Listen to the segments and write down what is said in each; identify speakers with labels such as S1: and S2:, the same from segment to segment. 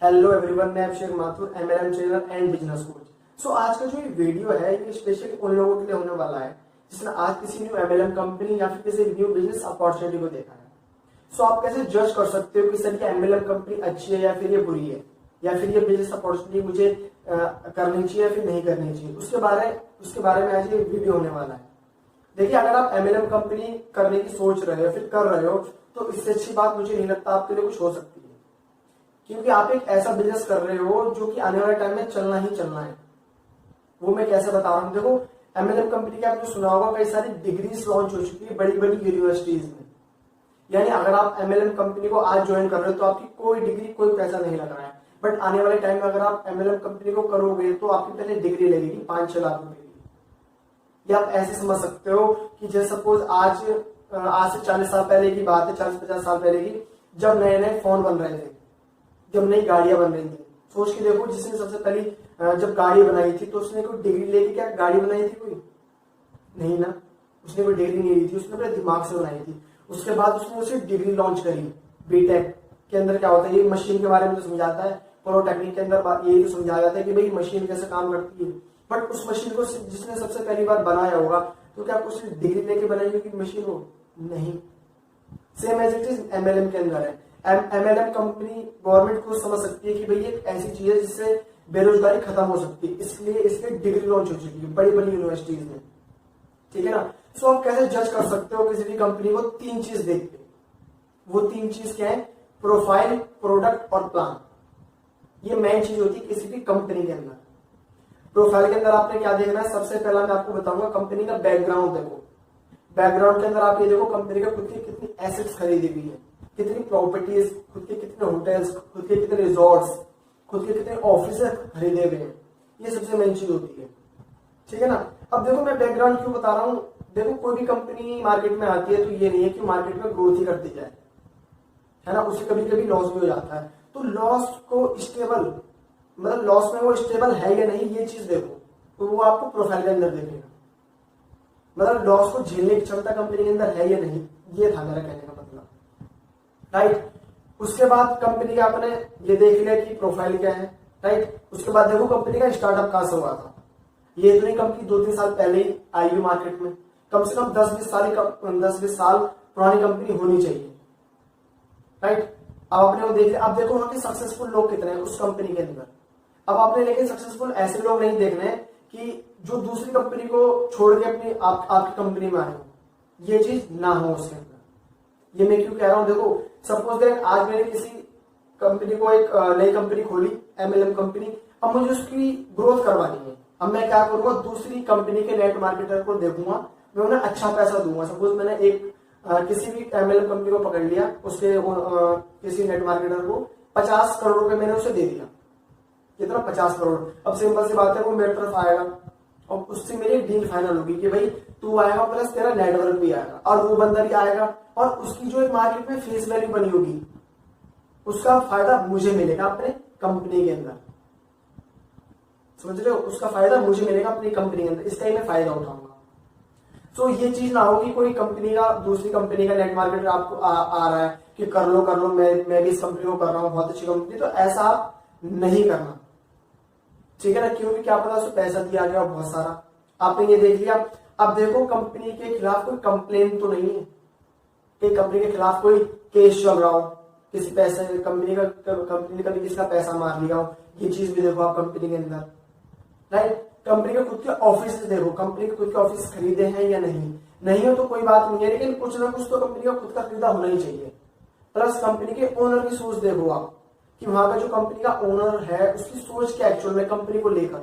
S1: Hello everyone, मैं Abhishek Mathur, MLM trainer and business coach. So आज का जो ये वीडियो है ये स्पेशली उन लोगों के लिए होने वाला है जिसने आज किसी न्यू एमएलएम कंपनी या फिर किसी न्यू बिजनेस अपॉर्चुनिटी को देखा है। सो आप कैसे जज कर सकते हो कि सर ये एमएलएम कंपनी अच्छी है या फिर ये बुरी है, या फिर ये बिजनेस अपॉर्चुनिटी मुझे करनी चाहिए या फिर नहीं करनी चाहिए, उसके बारे में आज ये वीडियो होने वाला है। देखिए, अगर आप एमएलएम कंपनी करने की सोच रहे हो फिर कर रहे हो तो इससे अच्छी बात मुझे नहीं लगता आपके लिए कुछ हो सकती है, क्योंकि आप एक ऐसा बिजनेस कर रहे हो जो कि आने वाले टाइम में चलना ही चलना है। वो मैं कैसे बता रहा हूँ, देखो एमएलएम कंपनी के आपने सुना होगा कई सारी डिग्रीज लॉन्च हो चुकी है बड़ी बड़ी यूनिवर्सिटीज में। यानी अगर आप एमएलएम कंपनी को आज ज्वाइन कर रहे हो तो आपकी कोई डिग्री कोई पैसा नहीं लग रहा है, बट आने वाले टाइम में अगर आप एमएलएम कंपनी को करोगे तो आपकी पहले डिग्री लगेगी 5-6 लाख रुपए की। या आप ऐसे समझ सकते हो कि जैसे सपोज आज से 40 साल पहले की बात है, 40-50 साल पहले की, जब नए नए फोन बन रहे थे, जब नई गाड़ियां बन रही थी। सोच के देखो, जिसने सबसे पहली जब गाड़ी बनाई थी तो उसने कोई डिग्री लेके क्या गाड़ी बनाई थी? कोई नहीं ना, उसने कोई डिग्री नहीं ली थी, उसने अपने दिमाग से बनाई थी। उसके बाद उसने उसे डिग्री लॉन्च करी। बीटेक के अंदर क्या होता है, ये मशीन के बारे में तो समझाता है, पॉलिटेक्निक के अंदर यही तो समझाया जाता है कि भाई मशीन कैसे काम करती है। बट उस मशीन को जिसने सबसे पहली बार बनाया होगा तो क्या उसने डिग्री लेके बनाई होगी मशीन हो? नहीं। Same as it is MLM के अंदर है। एमएलएम कंपनी गवर्नमेंट को समझ सकती है कि भाई एक ऐसी चीज है जिससे बेरोजगारी खत्म हो सकती है, इसलिए इसके डिग्री लॉन्च हो चुकी है बड़ी बड़ी यूनिवर्सिटीज में। ठीक है ना। सो आप कैसे जज कर सकते हो किसी भी कंपनी को? 3 चीज देख के। वो 3 चीज क्या है? प्रोफाइल, प्रोडक्ट और प्लान। ये मेन चीज होती है किसी भी कंपनी के अंदर। प्रोफाइल के अंदर आपने क्या देखना है? सबसे पहला मैं आपको बताऊंगा कंपनी का बैकग्राउंड। देखो बैकग्राउंड के अंदर आप ये देखो कंपनी का खुद की कितनी एसेट्स खरीदी हुई है, कितनी प्रॉपर्टीज, खुद के कितने होटल्स, खुद के कितने रिजॉर्ट्स, खुद के कितने ऑफिस खरीदे हुए हैं। ये सबसे मेन चीज होती है। ठीक है ना। अब देखो मैं बैकग्राउंड क्यों बता रहा हूँ, देखो कोई भी कंपनी मार्केट में आती है तो ये नहीं है कि मार्केट में ग्रोथ ही करती जाए, है ना। उससे कभी कभी लॉस भी हो जाता है। तो लॉस को स्टेबल, मतलब लॉस में वो स्टेबल है या नहीं, ये चीज देखो, तो वो आपको प्रोफाइल के अंदर देखेगा। मतलब लॉस को झेलने की क्षमता कंपनी के अंदर है या नहीं, ये था मेरा कहने का मतलब, राइट। उसके बाद कंपनी का आपने ये देख लिया कि प्रोफाइल क्या है, राइट। उसके बाद देखो कंपनी का स्टार्टअप कहां से हुआ था। ये इतनी कंपनी 2-3 साल पहले ही आई हुई मार्केट में, कम से कम 10-20 साल पुरानी कंपनी होनी चाहिए, राइट। अब आपने वो देख लिया। अब देखो वहां के सक्सेसफुल लोग कितने हैं उस कंपनी के अंदर। अब आपने लेकिन सक्सेसफुल ऐसे लोग नहीं देखने कि जो दूसरी कंपनी को छोड़ के अपनी आपकी कंपनी में आए हो, ये चीज ना हो उसके अंदर। ये मैं क्यों कह रहा हूं, देखो सपोज दैट आज मैंने किसी कंपनी को एक नई कंपनी खोली, एमएलएम कंपनी। अब मुझे उसकी ग्रोथ करवानी है। अब मैं क्या करूंगा, दूसरी कंपनी के नेट मार्केटर को देखूंगा, मैं उन्हें अच्छा पैसा दूंगा। सपोज मैंने एक किसी भी एमएलएम कंपनी को पकड़ लिया, उसके किसी नेट मार्केटर को 50 करोड़ रुपए मैंने उसे दे दिया। कितना? 50 करोड़। अब सिंपल सी बात है, वो मेरे तरफ आएगा और उससे मेरी डील फाइनल होगी कि भाई तू आएगा प्लस तेरा नेटवर्क भी आएगा, और वो बंदा भी आएगा, और उसकी जो एक मार्केट में फेस वैल्यू बनी होगी उसका फायदा मुझे मिलेगा अपने कंपनी के अंदर। समझ रहे हो? उसका फायदा मुझे मिलेगा अपनी कंपनी के अंदर, इसका ही मैं फायदा उठाऊंगा। तो ये चीज ना हो कि कोई कंपनी का दूसरी कंपनी का नेट मार्केटर आपको आ रहा है कि कर लो मैं भी इस कंपनी को कर रहा हूँ, बहुत अच्छी कंपनी। तो ऐसा आप नहीं करना, ठीक है ना। क्योंकि क्या पता उसको पैसा दिया गया बहुत सारा, आपने ये देख लिया। अब देखो कंपनी के खिलाफ कोई कंप्लेन तो नहीं है कि कंपनी के खिलाफ कोई केस चल रहा हो, किसी पैसे कंपनी ने कभी किसी का पैसा मार लिया हो, ये चीज भी देखो आप कंपनी के अंदर, राइट। कंपनी के खुद के ऑफिस देखो, कंपनी के खुद के ऑफिस खरीदे हैं या नहीं हो तो कोई बात नहीं है, लेकिन कुछ ना कुछ तो कंपनी का खुद का खरीदा होना ही चाहिए। प्लस कंपनी के ओनर की सोच देखो आप कि वहां का जो कंपनी का ओनर है उसकी सोच क्या एक्चुअल में कंपनी को लेकर।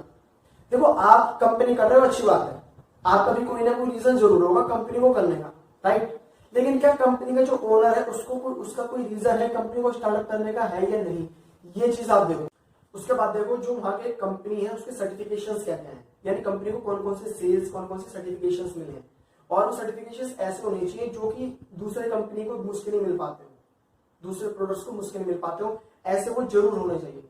S1: देखो आप कंपनी कर रहे हो, अच्छी बात है, आपका भी कोई ना कोई रीजन जरूर होगा कंपनी को करने का, राइट। लेकिन क्या कंपनी का जो ओनर है उसका कोई रीजन है कंपनी को स्टार्टअप करने का है या नहीं, ये चीज आप देखो। उसके बाद देखो जो वहां के कंपनी है उसके सर्टिफिकेशंस क्या क्या है, यानी कंपनी को कौन कौन से सेल्स, कौन कौन से सर्टिफिकेशंस मिले हैं। और वो सर्टिफिकेशंस ऐसे होने चाहिए जो कि दूसरे कंपनी को मुश्किल मिल पाते हो, दूसरे प्रोडक्ट्स को मुश्किल मिल पाते हो, ऐसे वो जरूर होने चाहिए।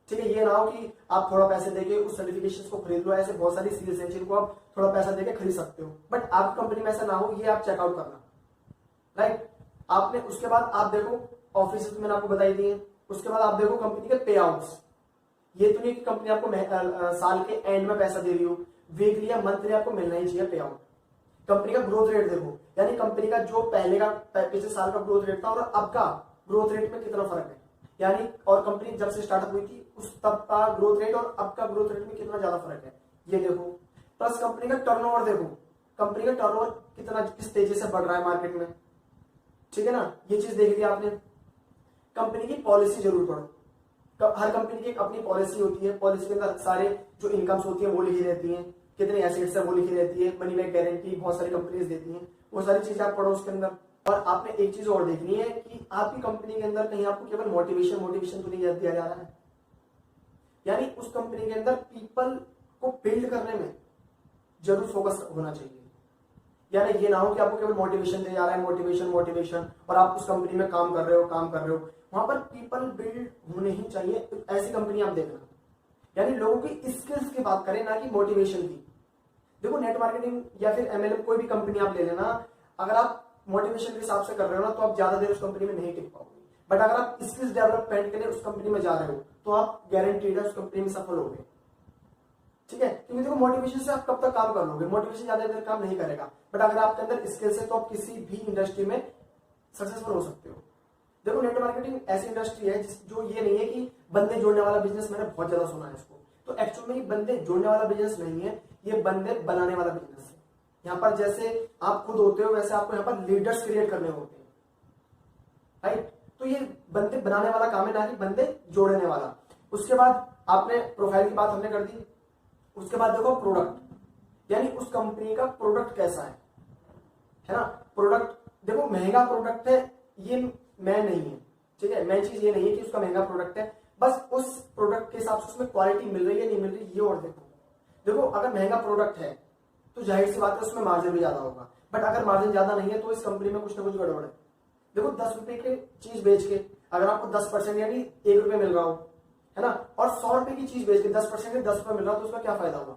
S1: ठीक है, ये ना हो कि आप थोड़ा पैसे देके उस सर्टिफिकेशन को खरीद लो। ऐसे बहुत सारी सीरीज है जिनको आप थोड़ा पैसा देके खरीद सकते हो, बट आपकी कंपनी में ऐसा ना हो, ये आप चेकआउट करना, राइट। आपने उसके बाद आप देखो ऑफिस मैंने आपको बताई दी है, उसके बाद आप देखो कंपनी के पे आउट्स। ये तो नहीं कि कंपनी आपको साल के एंड में पैसा दे रही हो, वीकली या मंथली आपको मिलना ही चाहिए पे आउट। कंपनी का ग्रोथ रेट देखो, यानी कंपनी का जो पहले का पिछले साल का ग्रोथ रेट था और अब का ग्रोथ रेट में कितना फर्क है, यानी और कंपनी जब से स्टार्टअप हुई थी उस तब का ग्रोथ रेट और अब का ग्रोथ रेट में कितना ज्यादा फर्क है, ये देखो। प्लस कंपनी का टर्नओवर देखो, कंपनी का टर्नओवर कितना किस तेजी से बढ़ रहा है मार्केट में, ठीक है ना, ये चीज देख लिया आपने। कंपनी की पॉलिसी जरूर पढ़ो, हर कंपनी की एक अपनी पॉलिसी होती है, पॉलिसी के अंदर सारे जो इनकम्स होती है वो लिखी रहती है, कितने एसेट्स है वो लिखी रहती है, मनी बैक गारंटी बहुत सारी कंपनीज देती हैं, वो सारी चीजें आप पढ़ो उसके अंदर। और आपने एक चीज और देखनी है कि आपकी कंपनी के अंदर कहीं आपको केवल मोटिवेशन तो नहीं दिया जा रहा है, यानी उस कंपनी के अंदर पीपल को बिल्ड करने में जरूर फोकस होना चाहिए। यानी ये ना हो कि आपको केवल मोटिवेशन दिया जा रहा है, मोटिवेशन और आप उस कंपनी में काम कर रहे हो, वहां पर पीपल बिल्ड होने ही चाहिए। ऐसी कंपनी आप देखना, यानी लोगों की स्किल्स की बात करें ना कि मोटिवेशन की। देखो नेट मार्केटिंग या फिर एमएलएम कोई भी कंपनी आप ले लेना, अगर आप मोटिवेशन के हिसाब से कर रहे हो ना तो आप ज्यादा देर उस कंपनी में नहीं टिक पाओगे। बट अगर आप स्किल्स डेवलपमेंट के लिए उस कंपनी में जा रहे हो तो आप गारंटीड है उस कंपनी में सफल होगे, ठीक है। क्योंकि देखो मोटिवेशन से आप कब तक काम कर लोगे, मोटिवेशन ज्यादा देर काम नहीं करेगा। बट अगर आपके अंदर स्किल्स है तो आप किसी भी इंडस्ट्री में सक्सेसफुल हो सकते हो। देखो नेट मार्केटिंग ऐसी इंडस्ट्री है जो ये नहीं है कि बंदे जोड़ने वाला बिजनेस, मैंने बहुत ज्यादा सुना है इसको, तो एक्चुअल में ये बंदे जोड़ने वाला बिजनेस नहीं है, ये बंदे बनाने वाला बिजनेस है। यहाँ पर जैसे आप खुद होते हो वैसे आपको यहाँ पर लीडर्स क्रिएट करने होते हैं, राइट। तो ये बंदे बनाने वाला काम है, ना कि बंदे जोड़ने वाला। उसके बाद आपने प्रोफाइल की बात हमने कर दी। उसके बाद देखो प्रोडक्ट, यानी उस कंपनी का प्रोडक्ट कैसा है ना। प्रोडक्ट देखो महंगा प्रोडक्ट है ये मैं नहीं है, ठीक है, मेन चीज ये नहीं है कि उसका महंगा प्रोडक्ट है, बस उस प्रोडक्ट के हिसाब से उसमें क्वालिटी मिल रही है नहीं मिल रही ये और देखो अगर महंगा प्रोडक्ट है तो जाहिर सी बात है उसमें मार्जिन भी ज्यादा होगा। बट अगर मार्जिन ज्यादा नहीं है तो इस कंपनी में कुछ ना कुछ गड़बड़ है। देखो 10 रुपए की चीज बेच के अगर आपको 10% यानी 1 रुपए मिल रहा हो, है ना, और 100 रुपए की चीज बेच के 10% के 10 रुपए मिल रहा हो तो उसका क्या फायदा हुआ।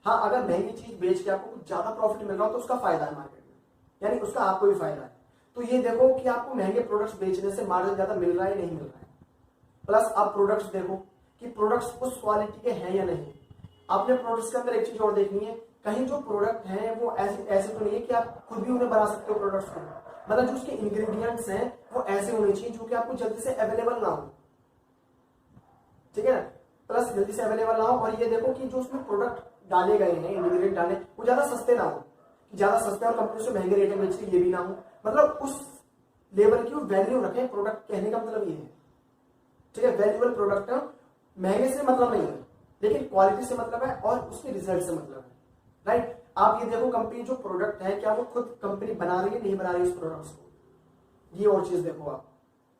S1: हाँ, अगर महंगी चीज बेच के आपको कुछ ज्यादा प्रॉफिट मिल रहा हो तो उसका फायदा है मार्केट में, यानी उसका आपको भी फायदा है। तो ये देखो कि आपको महंगे प्रोडक्ट्स बेचने से मार्जिन ज्यादा मिल रहा है नहीं मिल रहा है। प्लस आप प्रोडक्ट्स देखो कि प्रोडक्ट्स उस क्वालिटी के हैं या नहीं। आपने प्रोडक्ट्स के अंदर एक चीज और देखनी है, कहीं जो प्रोडक्ट हैं वो ऐसे तो नहीं है कि आप खुद भी उन्हें बना सकते हो प्रोडक्ट्स को, मतलब जो उसके इंग्रेडिएंट्स हैं वो ऐसे होने चाहिए जो कि आपको जल्दी से अवेलेबल ना हो, ठीक है ना। प्लस जल्दी से अवेलेबल ना हो, और ये देखो कि जो उसमें प्रोडक्ट डाले गए हैं, इंग्रेडिएंट डाले, वो ज्यादा सस्ते ना हो, ज्यादा सस्ते और कंपनी से महंगे रेट में बेच रही ये भी ना हो, मतलब उस लेवल की वैल्यू रखें। प्रोडक्ट कहने का मतलब ये है, ठीक है, वैल्यूएबल प्रोडक्ट है, महंगे से मतलब नहीं है लेकिन क्वालिटी से मतलब है और उसके रिजल्ट से मतलब है, राइट। आप ये देखो कंपनी जो प्रोडक्ट है क्या वो खुद कंपनी बना रही है नहीं बना रही है उस प्रोडक्ट्स को, ये और चीज देखो आप,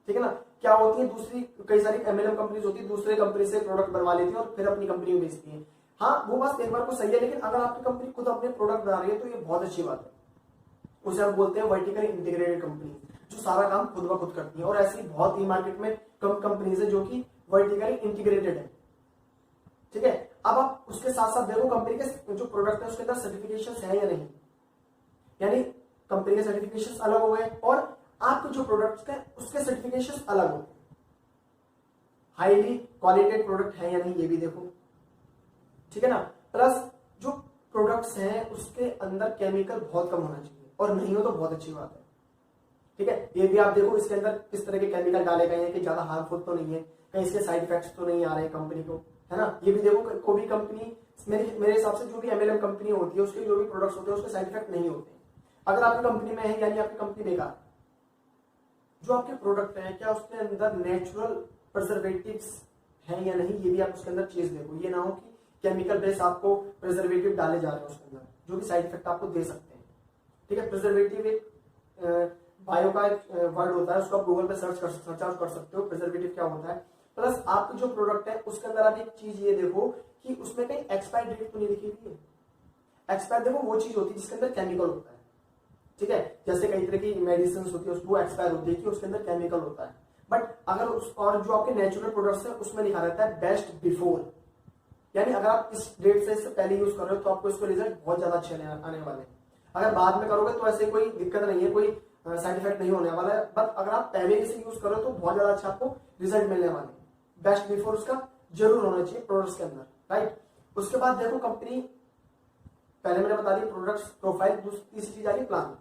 S1: ठीक है ना। क्या होती है दूसरी कई सारी एमएलएम कंपनीज होती है दूसरे कंपनी से प्रोडक्ट बनवा लेती है और फिर अपनी कंपनी में बेचती है। हाँ वो बात एक बार को सही है, लेकिन अगर आपकी कंपनी खुद अपने प्रोडक्ट बना रही है तो ये बहुत अच्छी बात है। उसे हम बोलते हैं वर्टिकली इंटीग्रेटेड कंपनी, जो सारा काम खुद ब खुद करती है। और ऐसी बहुत ही मार्केट में कम कंपनीज है जो कि वर्टिकली इंटीग्रेटेड है, ठीक है। अब आप उसके साथ साथ देखो कंपनी के जो प्रोडक्ट है उसके अंदर सर्टिफिकेशंस है या नहीं, यानी कंपनी के सर्टिफिकेशंस अलग हो गए और आपके जो प्रोडक्ट्स है उसके सर्टिफिकेशंस अलग हो गए। हाईली क्वालिटेड प्रोडक्ट है या नहीं ये भी देखो, ठीक है ना। प्लस जो प्रोडक्ट्स हैं उसके अंदर केमिकल बहुत कम होना चाहिए, और नहीं हो तो बहुत अच्छी बात है, ठीक है। ये भी आप देखो इसके अंदर किस तरह के केमिकल डाले गए हैं कि ज्यादा हार्मफुल तो नहीं है, कहीं इसके साइड इफेक्ट्स तो नहीं आ रहे हैं कंपनी को, है ना। ये भी देखो कोई भी कंपनी मेरे हिसाब से जो भी एमएलएम कंपनी होती है उसके जो भी प्रोडक्ट्स होते हैं उसके साइड इफेक्ट नहीं होते। अगर आपकी कंपनी में है यानी आपकी कंपनी बेकार। जो आपके प्रोडक्ट है क्या उसके अंदर नेचुरल प्रिजर्वेटिव्स हैं या नहीं ये भी आप उसके अंदर चीज देखो। ये ना हो कि केमिकल बेस आपको प्रिजर्वेटिव डाले जा रहे हैं उसके अंदर जो कि साइड इफेक्ट आपको दे सकते हैं, ठीक है। प्रिजर्वेटिव एक बायो का एक वर्ड होता है, उसको आप गूगल पे सर्च आउट कर सकते हो प्रिजर्वेटिव क्या होता है। प्लस आपकी जो प्रोडक्ट है उसके अंदर आप एक चीज ये देखो कि उसमें कहीं एक्सपायर डेट तो नहीं लिखी हुई है। एक्सपायर देखो वो चीज होती है जिसके अंदर केमिकल होता है, ठीक है। जैसे कई तरह की मेडिसिन होती है वो एक्सपायर होती है कि उसके अंदर केमिकल होता है। बट अगर और जो आपके नेचुरल प्रोडक्ट्स है उसमें लिखा रहता है बेस्ट बिफोर, यानी अगर आप इस डेट से इससे पहले यूज कर रहे हो तो आपको इसके रिजल्ट बहुत ज्यादा अच्छे आने वाले हैं। अगर बाद में करोगे तो ऐसे कोई दिक्कत नहीं है, कोई साइड इफेक्ट नहीं होने वाला है, बट अगर आप पहले इसे यूज करो तो बहुत ज्यादा अच्छा आपको रिजल्ट मिलने वाले हैं। बेस्ट बिफोर उसका जरूर होना चाहिए प्रोडक्ट्स के अंदर, राइट। उसके बाद देखो कंपनी, पहले मैंने बता दिया प्रोडक्ट्स, प्रोफाइल, तीसरी चीज आ रही प्लान।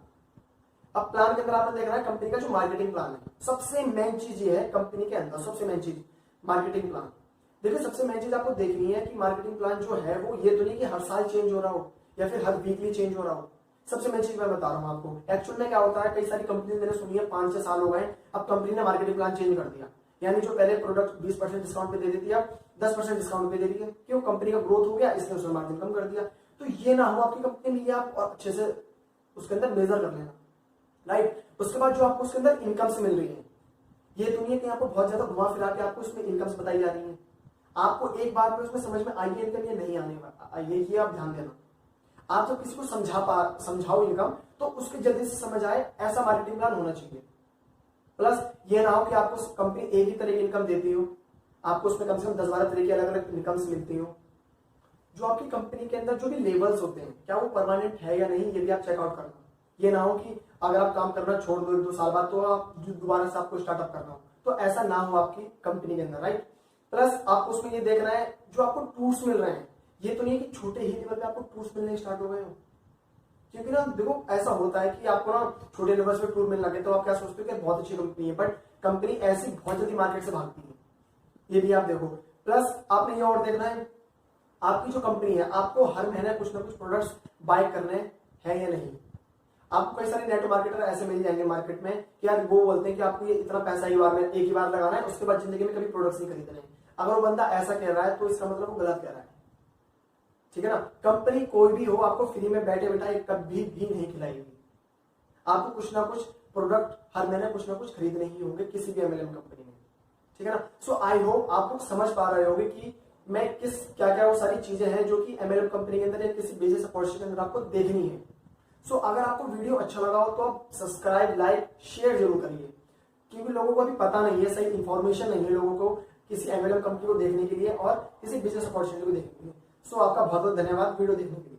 S1: अब प्लान के अंदर आपने देखना है कंपनी का जो मार्केटिंग प्लान है। सबसे मेन चीज ये है कंपनी के अंदर, सबसे मेन चीज मार्केटिंग प्लान। देखिए सबसे मेन चीज आपको देखनी है कि मार्केटिंग प्लान जो है वो ये तो नहीं कि हर साल चेंज हो रहा हो या फिर हर वीकली चेंज हो रहा हो। सबसे मेन चीज मैं बता रहा हूँ आपको, एक्चुअल में क्या होता है, कई सारी कंपनी मैंने सुनी है 5-6 साल हो गए, अब कंपनी ने मार्केटिंग प्लान चेंज कर दिया। यानी जो पहले प्रोडक्ट 20% डिस्काउंट पे दे देती है, 10% डिस्काउंट पे दे रही है। क्यों? कंपनी का ग्रोथ हो गया, इसने उसमें मार्जिन कम कर दिया। तो ये ना हो आपकी कंपनी में, ये आप अच्छे से उसके अंदर मेजर कर लेना, राइट। उसके बाद जो आपको उसके अंदर इनकम्स मिल रही है, ये तो नहीं है कि आपको बहुत ज्यादा घुमा फिरा के आपको उसमें इनकम्स बताई जा रही है। आपको एक बार में उसमें समझ में आई है इनकम, ये नहीं आने वाला, ये आप ध्यान देना। आप जब किसी को समझाओ इनकम, तो उसके जल्दी से समझ आए, ऐसा मार्केटिंग प्लान होना चाहिए। प्लस ये ना हो कि आपको कंपनी एक ही तरह की इनकम देती हो, आपको उसमें कम से कम 10-12 तरह की अलग अलग इनकम्स मिलती हो। जो आपकी कंपनी के अंदर जो भी लेवल्स होते हैं, क्या वो परमानेंट है या नहीं, ये भी आप चेकआउट करना। ये ना हो कि अगर आप काम करना छोड़ दो 2 साल बाद, तो आप दोबारा से आपको स्टार्टअप करना हो, तो ऐसा ना हो आपकी कंपनी के अंदर, राइट। प्लस आपको उसमें ये देखना है जो आपको टूल्स मिल रहे हैं, ये तो नहीं है कि छोटे ही लेवल पे आपको टूल्स मिलने स्टार्ट हो गए हो। क्योंकि ना देखो ऐसा होता है कि आपको ना छोटे लेवल पे टूल मिलने लगे तो आप क्या सोचते हो कि बहुत अच्छी कंपनी है, बट कंपनी ऐसी बहुत जल्दी मार्केट से भागती है, ये भी आप देखो। प्लस आपने ये और देखना है आपकी जो कंपनी है, आपको हर महीने कुछ ना कुछ प्रोडक्ट्स बाय करने हैं या नहीं। आपको कई सारे नेट मार्केटर ऐसे मिल जाएंगे मार्केट में कि यार वो बोलते हैं कि आपको ये इतना पैसा एक ही बार लगाना है, उसके बाद जिंदगी में कभी प्रोडक्ट्स नहीं खरीदने। अगर वो बंदा ऐसा कह रहा है तो इसका मतलब वो गलत कह रहा है, ठीक है ना। कंपनी कोई भी हो आपको फ्री में बैठे बैठाए कभी भी नहीं खिलाएगी। आपको कुछ ना कुछ प्रोडक्ट हर महीने कुछ ना कुछ खरीदने ही होंगे किसी भी एमएलएम कंपनी में, ठीक है ना। सो आई होप आप लोग समझ पा रहे होंगे कि मैं क्या क्या वो सारी चीजें हैं जो कि एमएलएम कंपनी के अंदर या किसी बिजनेस अपॉर्चुनिटी के अंदर आपको देखनी है। सो अगर आपको वीडियो अच्छा लगा हो तो आप सब्सक्राइब, लाइक, शेयर जरूर करिए, क्योंकि लोगों को अभी पता नहीं है, सही इंफॉर्मेशन नहीं है लोगों को किसी एमएलएम कंपनी को देखने के लिए और किसी बिजनेस अपॉर्चुनिटी को देखने के लिए। सो आपका बहुत बहुत धन्यवाद वीडियो देखने के लिए।